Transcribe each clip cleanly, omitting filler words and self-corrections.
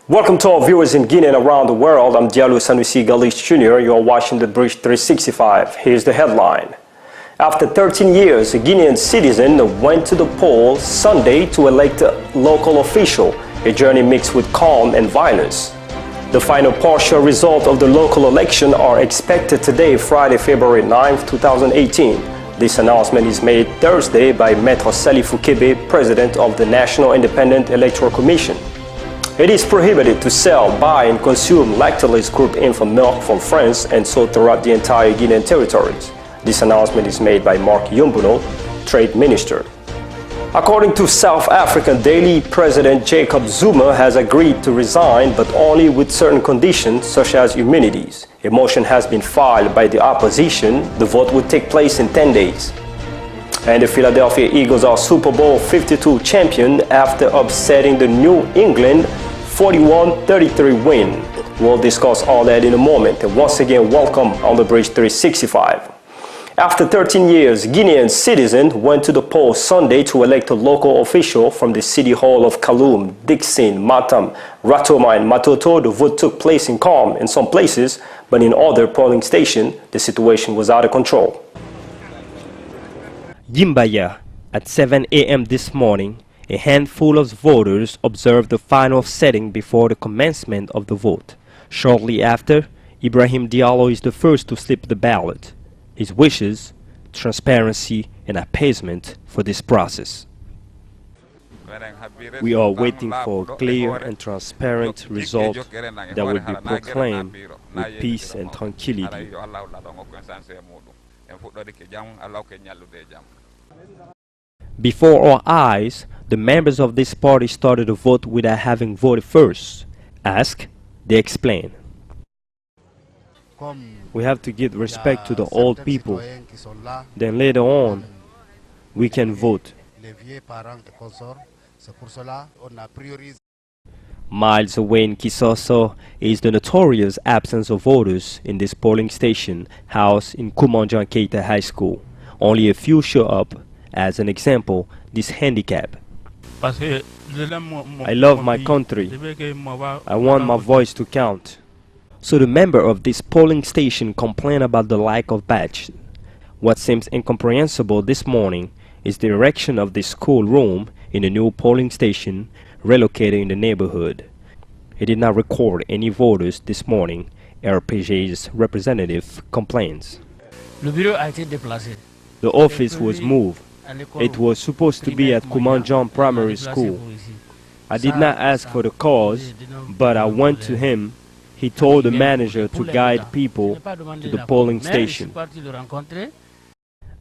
Welcome to our viewers in Guinea and around the world. I'm Diallo Sanusi Galis Jr. You're watching the Bridge 365. Here's the headline. After 13 years, a Guinean citizen went to the polls Sunday to elect a local official, a journey mixed with calm and violence. The final partial result of the local election are expected today, Friday, February 9, 2018. This announcement is made Thursday by Maître Salifou Kébé, President of the National Independent Electoral Commission. It is prohibited to sell, buy, and consume lactose group infant milk from France and sold throughout the entire Guinean territories. This announcement is made by Mark Yumbuno, Trade Minister. According to South African Daily, President Jacob Zuma has agreed to resign, but only with certain conditions, such as immunities. A motion has been filed by the opposition. The vote will take place in 10 days. And the Philadelphia Eagles are Super Bowl 52 champion after upsetting the New England 41-33 win. We'll discuss all that in a moment. And once again, welcome on the Bridge 365. After 13 years, Guinean citizens went to the polls Sunday to elect a local official from the city hall of Kaloum, Dixine, Matam, Ratoma, and Matoto. The vote took place in calm in some places, but in other polling stations, the situation was out of control. Yimbaya, at 7 a.m. this morning, a handful of voters observed the final setting before the commencement of the vote. Shortly after, Ibrahim Diallo is the first to slip the ballot. His wishes, transparency, and appeasement for this process. We are waiting for a clear and transparent result that will be proclaimed with peace and tranquility. Before our eyes, the members of this party started the vote without having voted first. Ask, they explain. We have to give respect to the old people. Then later on, we can vote. Miles away in Kisoso is the notorious absence of voters in this polling station housed in Kumanjan Keita High School. Only a few show up. As an example, this handicap. I love my country. I want my voice to count. So the member of this polling station complained about the lack of badge. What seems incomprehensible this morning is the erection of this schoolroom in a new polling station relocated in the neighborhood. It did not record any voters this morning, RPG's representative complains. The office was moved. It was supposed to be at Kumanjan Primary School. I did not ask for the cause, but I went to him. He told the manager to guide people to the polling station.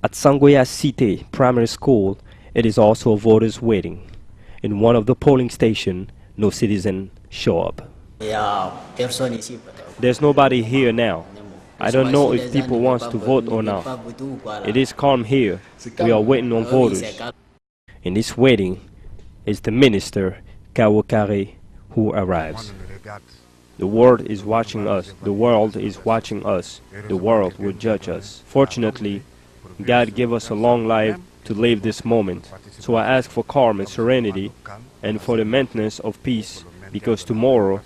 At Sangoya Cité Primary School, it is also voters waiting. In one of the polling stations, no citizen show up. There's nobody here now. I don't know if people want to vote or not. It is calm here. We are waiting on voters. In this waiting is the minister, Kawokare, who arrives. The world is watching us. The world is watching us. The world will judge us. Fortunately, God gave us a long life to live this moment. So I ask for calm and serenity and for the maintenance of peace, because tomorrow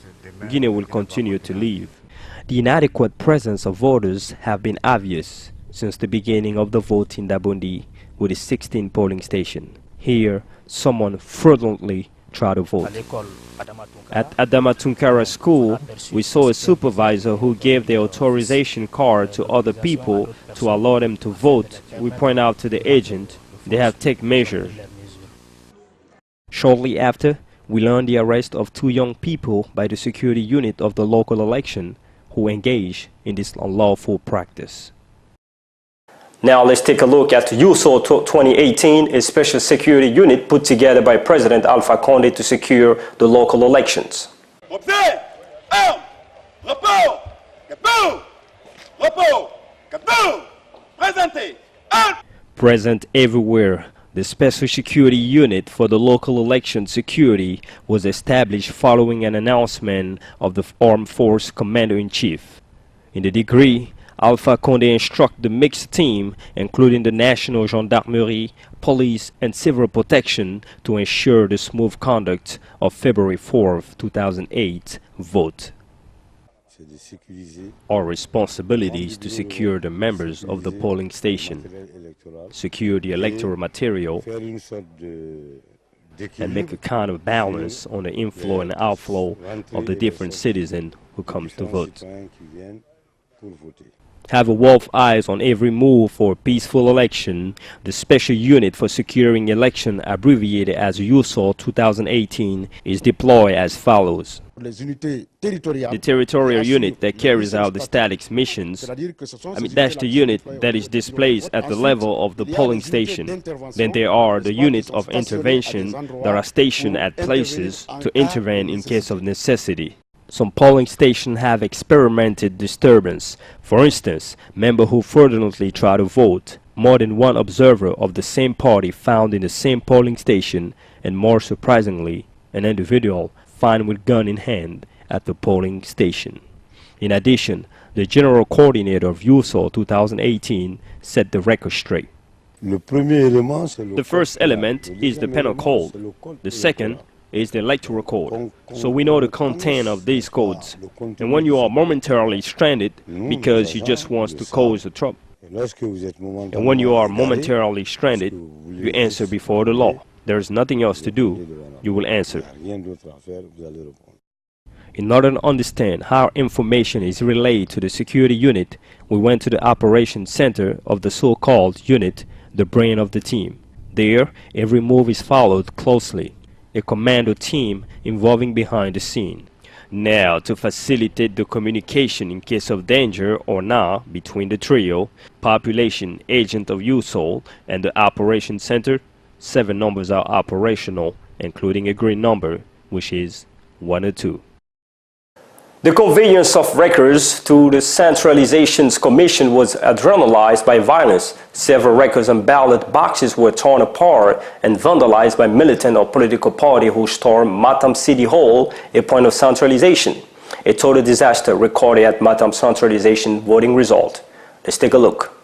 Guinea will continue to live. The inadequate presence of voters have been obvious since the beginning of the vote in Dabundi with its 16 polling stations. Here, someone fraudulently tried to vote. At Adama Tunkara School, we saw a supervisor who gave the authorization card to other people to allow them to vote. We point out to the agent, they have taken measures. Shortly after, we learned the arrest of 2 young people by the security unit of the local election who engage in this unlawful practice. Now let's take a look at USO 2018, a special security unit put together by President Alpha Condé to secure the local elections. Present everywhere, the special security unit for the local election security was established following an announcement of the Armed Force Commander-in-Chief. In the degree, Alpha Condé instructed the mixed team, including the National Gendarmerie, Police and Civil Protection, to ensure the smooth conduct of February 4, 2008 vote. Our responsibility is to secure the members of the polling station, secure the electoral material, and make a kind of balance on the inflow and outflow of the different citizens who comes to vote. Have a wolf eyes on every move for a peaceful election. The special unit for securing election, abbreviated as USOL 2018, is deployed as follows. The territorial unit that carries out the statics missions, that's the unit that is displaced at the level of the polling station. Then there are the units of intervention that are stationed at places to intervene in case of necessity. Some polling stations have experimented disturbance. For instance, members who fraudulently try to vote, more than one observer of the same party found in the same polling station, and more surprisingly, an individual found with gun in hand at the polling station. In addition, the general coordinator of USOL 2018 set the record straight. The first element is the penal code. The second is the electoral code. So we know the content of these codes. And when you are momentarily stranded because you just want to cause a trouble, and when you are momentarily stranded, you answer before the law. There is nothing else to do. You will answer. In order to understand how information is relayed to the security unit, we went to the operations center of the so-called unit, the brain of the team. There, every move is followed closely. A commando team involving behind the scene. Now, to facilitate the communication in case of danger or not between the trio, population agent of USOL and the operations center, 7 numbers are operational, including a green number, which is 102. The conveyance of records to the Centralization Commission was adrenalized by violence. Several records and ballot boxes were torn apart and vandalized by militant or political party who stormed Matam City Hall, a point of centralization. A total disaster recorded at Matam Centralization voting result. Let's take a look.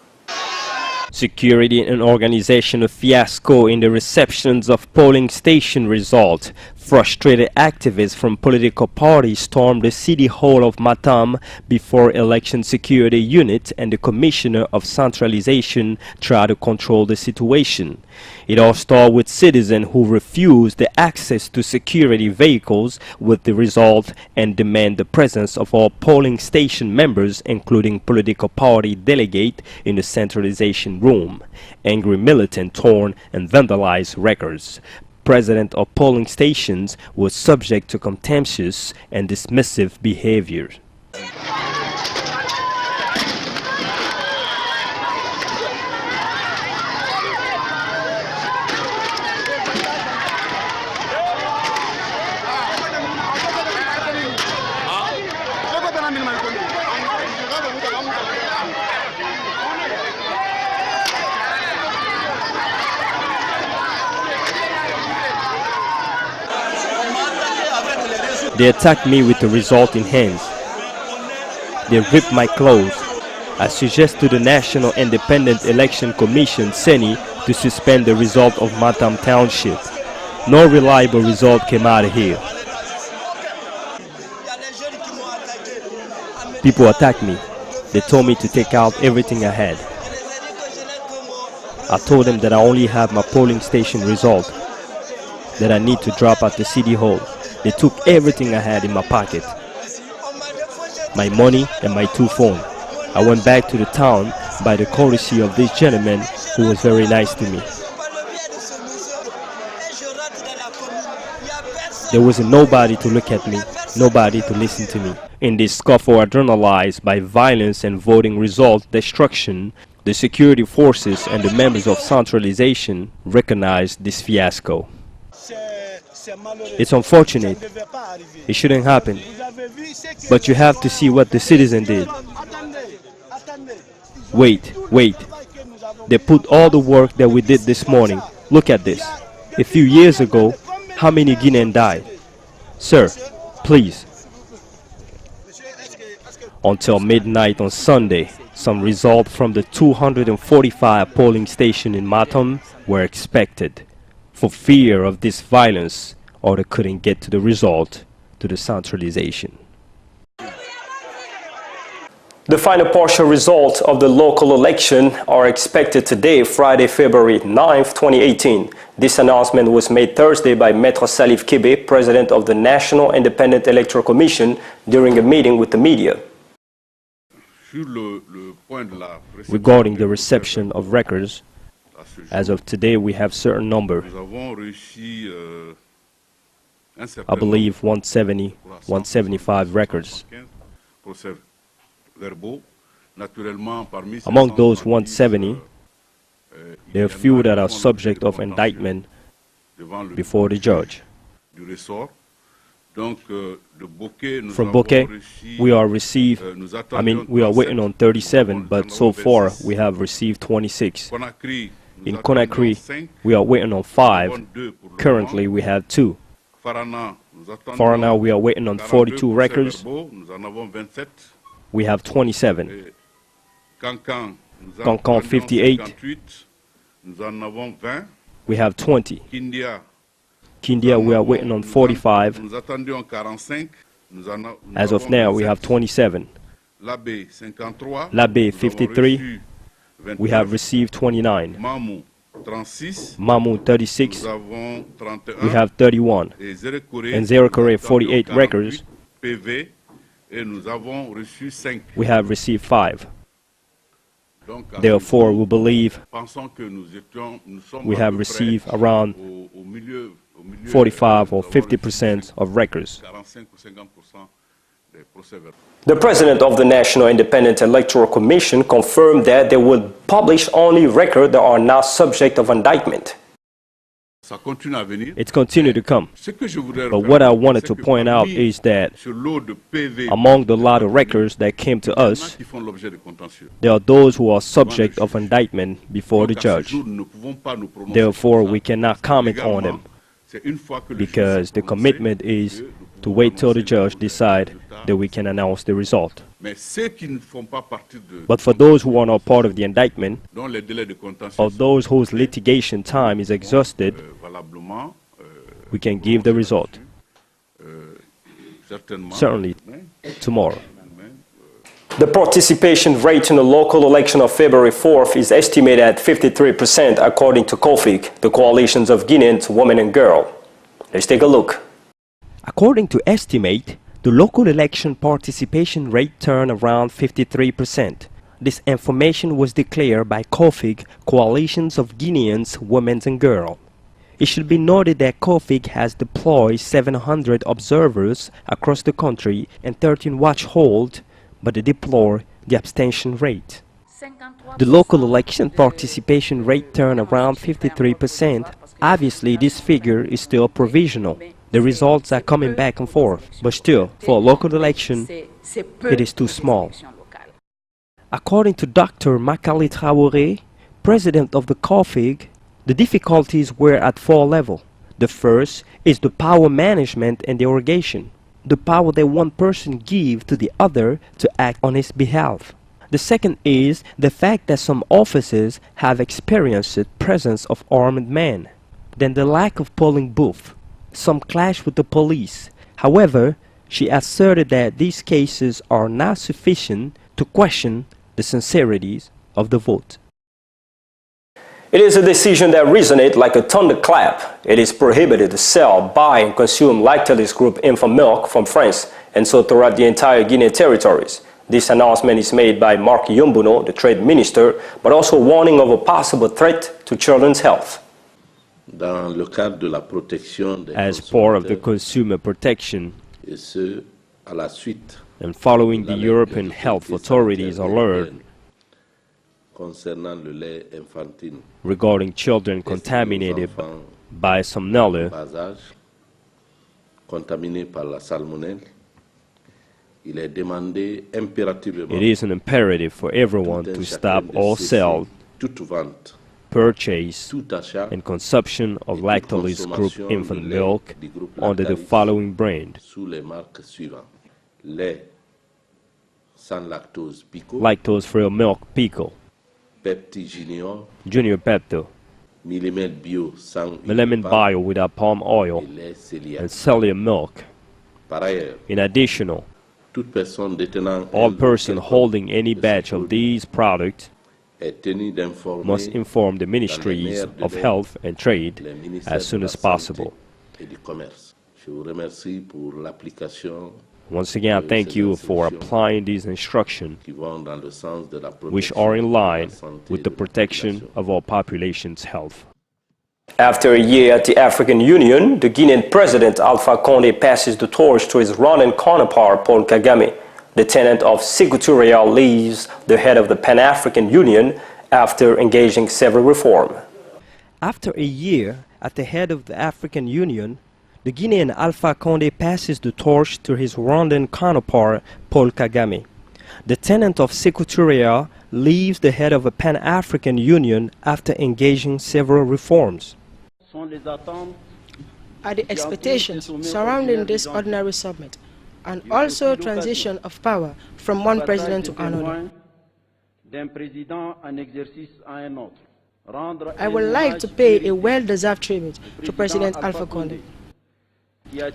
Security and organizational fiasco in the receptions of polling station result. Frustrated activists from political parties stormed the city hall of Matam before election security unit and the commissioner of centralization tried to control the situation. It all started with citizens who refused the access to security vehicles with the result and demand the presence of all polling station members, including political party delegate, in the centralization room. Angry militant torn and vandalized records. President of polling stations was subject to contemptuous and dismissive behavior. They attacked me with the result in hands. They ripped my clothes. I suggest to the National Independent Election Commission, CENI, to suspend the result of Matam Township. No reliable result came out of here. People attacked me. They told me to take out everything I had. I told them that I only have my polling station result, that I need to drop at the city hall. They took everything I had in my pocket, my money and my 2 phones. I went back to the town by the courtesy of this gentleman who was very nice to me. There wasn't nobody to look at me, nobody to listen to me. In this scuffle adrenalized by violence and voting result destruction, the security forces and the members of centralization recognized this fiasco. It's unfortunate. It shouldn't happen. But you have to see what the citizen did. Wait. They put all the work that we did this morning. Look at this. A few years ago, how many Guineans died? Sir, please. Until midnight on Sunday, some results from the 245 polling stations in Matam were expected. For fear of this violence, or they couldn't get to the result to the centralization. The final partial results of the local election are expected today, Friday, February 9th, 2018. This announcement was made Thursday by Maître Salif Kébé, president of the National Independent Electoral Commission, during a meeting with the media. Regarding the reception of records, as of today we have certain number. I believe 170, 175 records. Among those 170, there are few that are subject of indictment before the judge. From Bouquet, we are waiting on 37, but so far we have received 26. In Conakry, we are waiting on 5. Currently, we have 2. Farana, we are waiting on 42 records. We have 27. Cancan, 58. We have 20. Kindia, we are waiting on 45. As of now, we have 27. Labé, 53. We have received 29. Mamou, 36. We have 31. And Zérekore, 48 records. We have received 5. Therefore, we believe we have received around 45 or 50% of records. The president of the National Independent Electoral Commission confirmed that they will publish only records that are not subject of indictment. It's continued to come. But what I wanted to point out is that among the lot of records that came to us, there are those who are subject of indictment before the judge. Therefore, we cannot comment on them, because the commitment is to wait till the judge decides that we can announce the result. But for those who are not part of the indictment, or those whose litigation time is exhausted, we can give the result. Certainly tomorrow. The participation rate in the local election of February 4th is estimated at 53% according to COFIG, the Coalitions of Guineans Women and Girls. Let's take a look. According to estimate, the local election participation rate turned around 53%. This information was declared by COFIG, Coalitions of Guineans Women and Girls. It should be noted that COFIG has deployed 700 observers across the country and 13 watchholds, but they deplore the abstention rate. The local election participation rate turned around 53%. Obviously, this figure is still provisional. The results are coming back and forth, but still, for a local election, it is too small. According to Dr. Makali Traoré, president of the COFIG, the difficulties were at 4 levels. The first is the power management and derogation, the power that one person gives to the other to act on his behalf. The second is the fact that some officers have experienced the presence of armed men. Then the lack of polling booth. Some clash with the police. However, she asserted that these cases are not sufficient to question the sincerities of the vote. It is a decision that resonates like a thunderclap. It is prohibited to sell, buy, and consume Lactalis Group infant milk from France and so throughout the entire Guinean territories. This announcement is made by Marc Yumbuno, the trade minister, but also warning of a possible threat to children's health. As part of the consumer protection, and following the European health authorities' alert regarding children contaminated by salmonella, it is an imperative for everyone to stop all sale, purchase, and consumption of Lactalis Group infant milk under the following brand: lactose-free milk Pico, Pepti Junior, Junior Pepto, Millimètre Bio sans Melamine huile de Bio without palm palme oil, et lait cœliaque. and Celium milk. Par ailleurs, In addition, toute personne détenant all un person quelconque holding any de ces batch of produits these products est tenu d'informer must inform the dans les ministries meilleurs of délais health and trade les ministères as soon de la as Santé possible. et du Commerce. Je vous remercie pour l'application Once again, I thank you for applying these instructions, qui vont dans le sens de la which protection are in de la line santé with de the la protection population. of our population's health. After a year at the African Union, the Guinean president Alpha Condé passes the torch to his Rwandan counterpart Paul Kagame. The tenant of Sékou leaves the head of the Pan-African Union after engaging several reforms. After a year at the head of the African Union, the Guinean Alpha Condé passes the torch to his Rwandan counterpart Paul Kagame. The tenant of Sékou leaves the head of a Pan-African Union after engaging several reforms. Are the expectations surrounding this ordinary summit and also transition of power from one president to another. I would like to pay a well-deserved tribute to President Alpha Condé,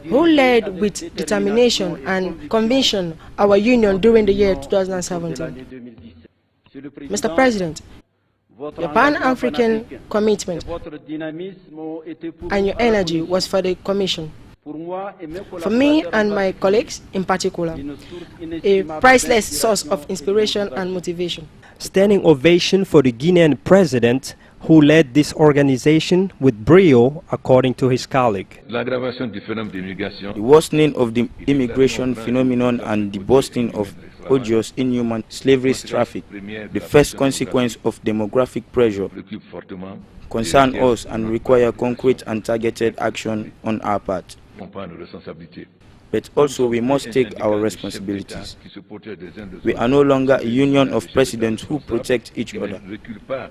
who led with determination and conviction our union during the year 2017. Mr. President, your Pan-African commitment and your energy was for the Commission. For me and my colleagues in particular, a priceless source of inspiration and motivation. Standing ovation for the Guinean president who led this organization with brio, according to his colleague. The worsening of the immigration phenomenon and the busting of odious, inhuman slavery traffic, the first consequence of demographic pressure, concern us and require concrete and targeted action on our part. But also we must take our responsibilities. We are no longer a union of presidents who protect each other.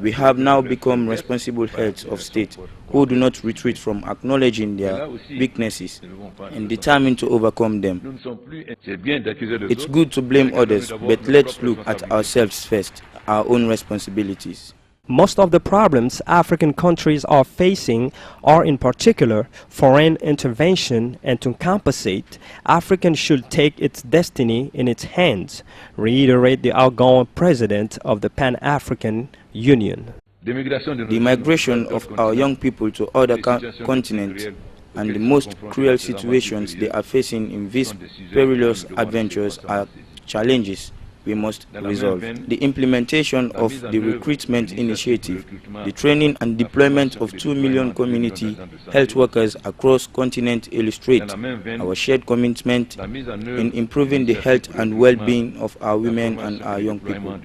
We have now become responsible heads of state who do not retreat from acknowledging their weaknesses and determined to overcome them. It's good to blame others, but let's look at ourselves first, our own responsibilities. Most of the problems African countries are facing are in particular foreign intervention, and to compensate, Africa should take its destiny in its hands, reiterate the outgoing president of the Pan-African Union. The migration of our young people to other continents and the most cruel situations they are facing in these perilous adventures are challenges we must resolve. The implementation of the recruitment initiative, the training and deployment of 2 million community health workers across continent illustrate our shared commitment in improving the health and well-being of our women and our young people.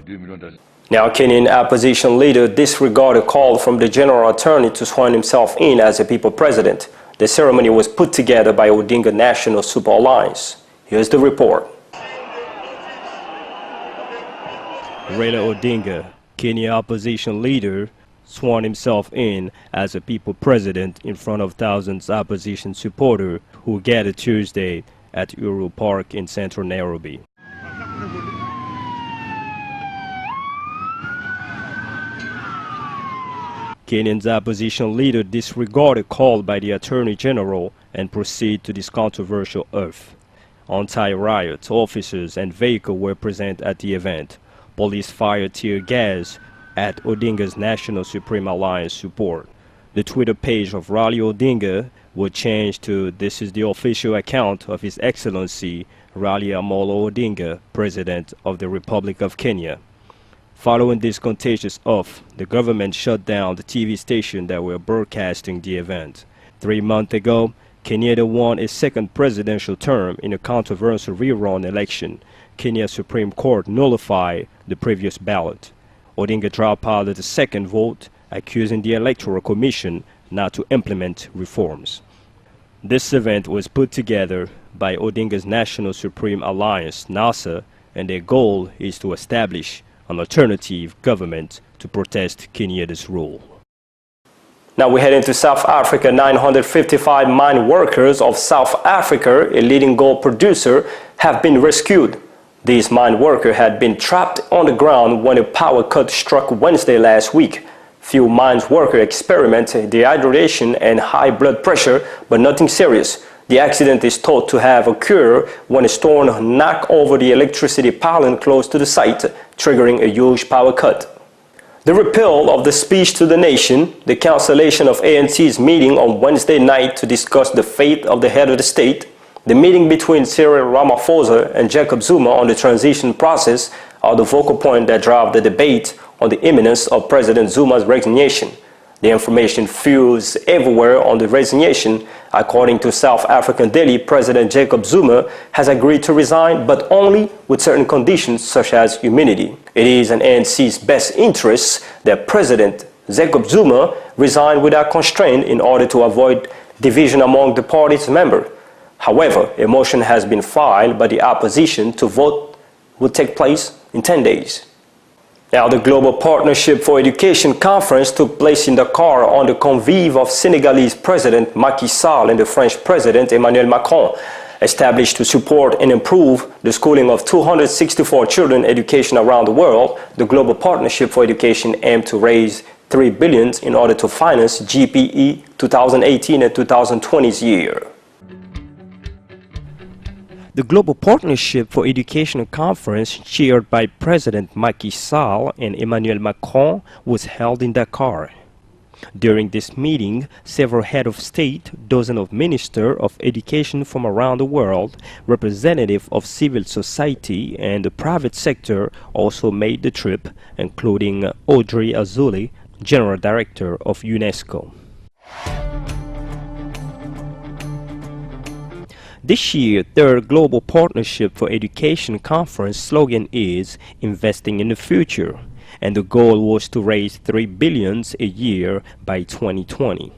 Now, Kenyan opposition leader disregarded a call from the general attorney to swear himself in as a people president. The ceremony was put together by Odinga National Super Alliance. Here's the report. Raila Odinga, Kenya opposition leader, sworn himself in as a people president in front of thousands of opposition supporters who gathered Tuesday at Uhuru Park in central Nairobi. Kenya's opposition leader disregarded a call by the Attorney General and proceeded to this controversial oath. Anti-riot officers and vehicles were present at the event. Police fired tear gas at Odinga's National Supreme Alliance support. The Twitter page of Raila Odinga was changed to "This is the official account of His Excellency Raila Amolo Odinga, President of the Republic of Kenya." Following this contentious oath, the government shut down the TV station that were broadcasting the event. 3 months ago, Kenyatta won a second presidential term in a controversial rerun election. Kenya's Supreme Court nullified the previous ballot. Odinga dropped out of the second vote, accusing the Electoral Commission not to implement reforms. This event was put together by Odinga's National Supreme Alliance, NASA, and their goal is to establish an alternative government to protest Kenyatta's rule. Now we head into South Africa. 955 mine workers of South Africa, a leading gold producer, have been rescued. These mine workers had been trapped on the ground when a power cut struck Wednesday last week. Few mine workers experimented dehydration and high blood pressure, but nothing serious. The accident is thought to have occurred when a storm knocked over the electricity pylon close to the site, triggering a huge power cut. The repeal of the speech to the nation, the cancellation of ANC's meeting on Wednesday night to discuss the fate of the head of the state, the meeting between Cyril Ramaphosa and Jacob Zuma on the transition process are the vocal point that drive the debate on the imminence of President Zuma's resignation. The information fuels everywhere on the resignation. According to South African Daily, President Jacob Zuma has agreed to resign, but only with certain conditions such as immunity. It is in ANC's best interest that President Jacob Zuma resign without constraint in order to avoid division among the party's members. However, a motion has been filed by the opposition to vote will take place in 10 days. Now, the Global Partnership for Education Conference took place in Dakar on the convive of Senegalese President Macky Sall and the French President Emmanuel Macron. Established to support and improve the schooling of 264 children education around the world, the Global Partnership for Education aimed to raise $3 billion in order to finance GPE 2018 and 2020's year. The Global Partnership for Education Conference, chaired by President Macky Sall and Emmanuel Macron, was held in Dakar. During this meeting, several heads of state, dozens of ministers of education from around the world, representatives of civil society and the private sector also made the trip, including Audrey Azoulay, General Director of UNESCO. This year's third Global Partnership for Education Conference slogan is Investing in the Future, and the goal was to raise $3 billion a year by 2020.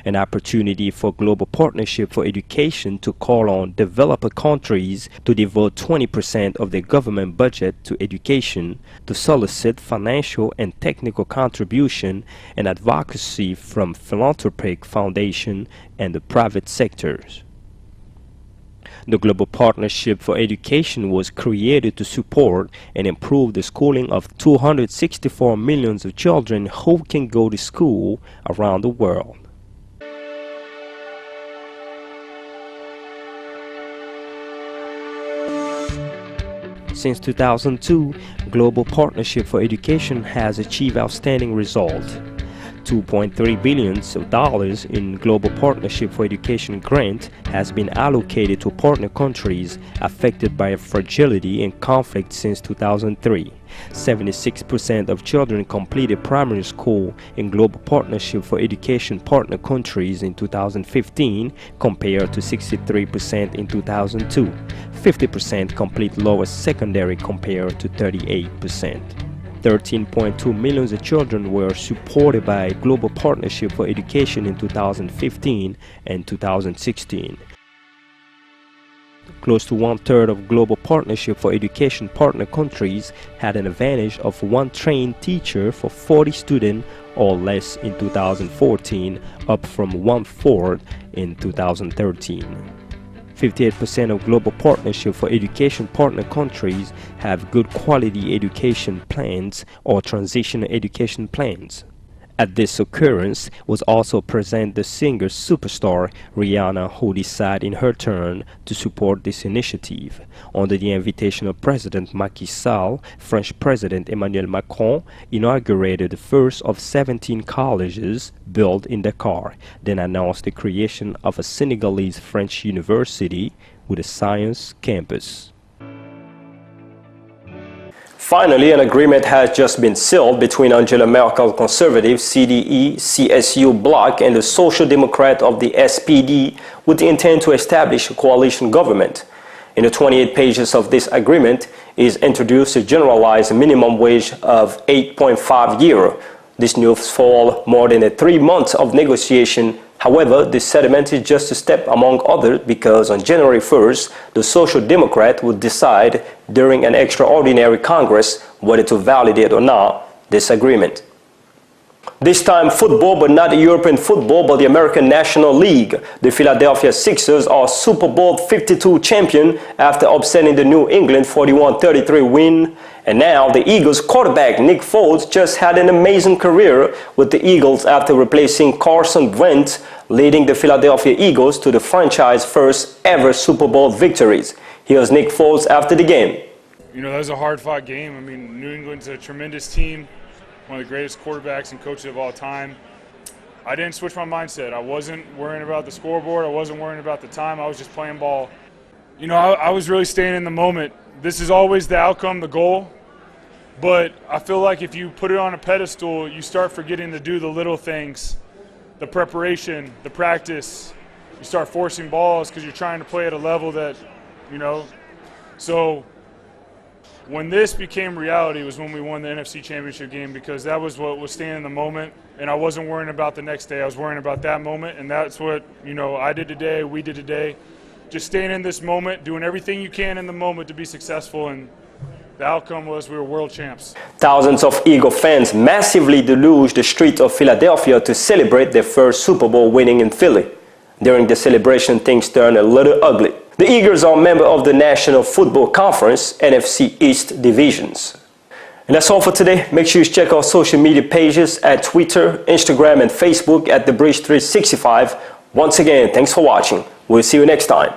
An opportunity for Global Partnership for Education to call on developed countries to devote 20% of their government budget to education, to solicit financial and technical contribution and advocacy from philanthropic foundations and the private sectors. The Global Partnership for Education was created to support and improve the schooling of 264 million children who can go to school around the world. Since 2002, Global Partnership for Education has achieved outstanding results. $2.3 billion in Global Partnership for Education grant has been allocated to partner countries affected by fragility and conflict since 2003. 76% of children completed primary school in Global Partnership for Education partner countries in 2015 compared to 63% in 2002. 50% complete lower secondary compared to 38%. 13.2 million children were supported by Global Partnership for Education in 2015 and 2016. Close to one-third of Global Partnership for Education partner countries had an advantage of one trained teacher for 40 students or less in 2014, up from 1/4 in 2013. 58% of Global Partnership for Education partner countries have good quality education plans or transitional education plans. At this occurrence was also present the singer superstar Rihanna, who decided in her turn to support this initiative. Under the invitation of President Macky Sall, French President Emmanuel Macron inaugurated the first of 17 colleges built in Dakar, then announced the creation of a Senegalese French university with a science campus. Finally, an agreement has just been sealed between Angela Merkel's conservative CDE-CSU bloc and the Social Democrat of the SPD with the intent to establish a coalition government. In the 28 pages of this agreement is introduced a generalized minimum wage of 8.5 euro. This news follows more than 3 months of negotiation. However, this settlement is just a step among others because on January 1st, the Social Democrat would decide during an extraordinary Congress whether to validate or not this agreement. This time football, but not European football, but the American National League. The Philadelphia Sixers are Super Bowl 52 champion after upsetting the New England 41-33 win. And now the Eagles quarterback Nick Foles just had an amazing career with the Eagles after replacing Carson Wentz, leading the Philadelphia Eagles to the franchise's first ever Super Bowl victories. Here's Nick Foles after the game. You know, that was a hard-fought game. I mean, New England's a tremendous team, one of the greatest quarterbacks and coaches of all time. I didn't switch my mindset. I wasn't worrying about the scoreboard. I wasn't worrying about the time. I was just playing ball. You know, I was really staying in the moment. This is always the outcome, the goal. But I feel like if you put it on a pedestal, you start forgetting to do the little things, the preparation, the practice. You start forcing balls because you're trying to play at a level that, you know. So when this became reality was when we won the NFC Championship game, because that was what was staying in the moment, and I wasn't worrying about the next day. I was worrying about that moment, and that's what, you know, I did today, we did today. Just staying in this moment, doing everything you can in the moment to be successful, and the outcome was we were world champs. Thousands of Eagle fans massively deluged the streets of Philadelphia to celebrate their first Super Bowl winning in Philly. During the celebration, things turned a little ugly. The Eagles are a member of the National Football Conference NFC East divisions. And that's all for today. Make sure you check our social media pages at Twitter, Instagram, and Facebook at The Bridge 365. Once again, thanks for watching. We'll see you next time.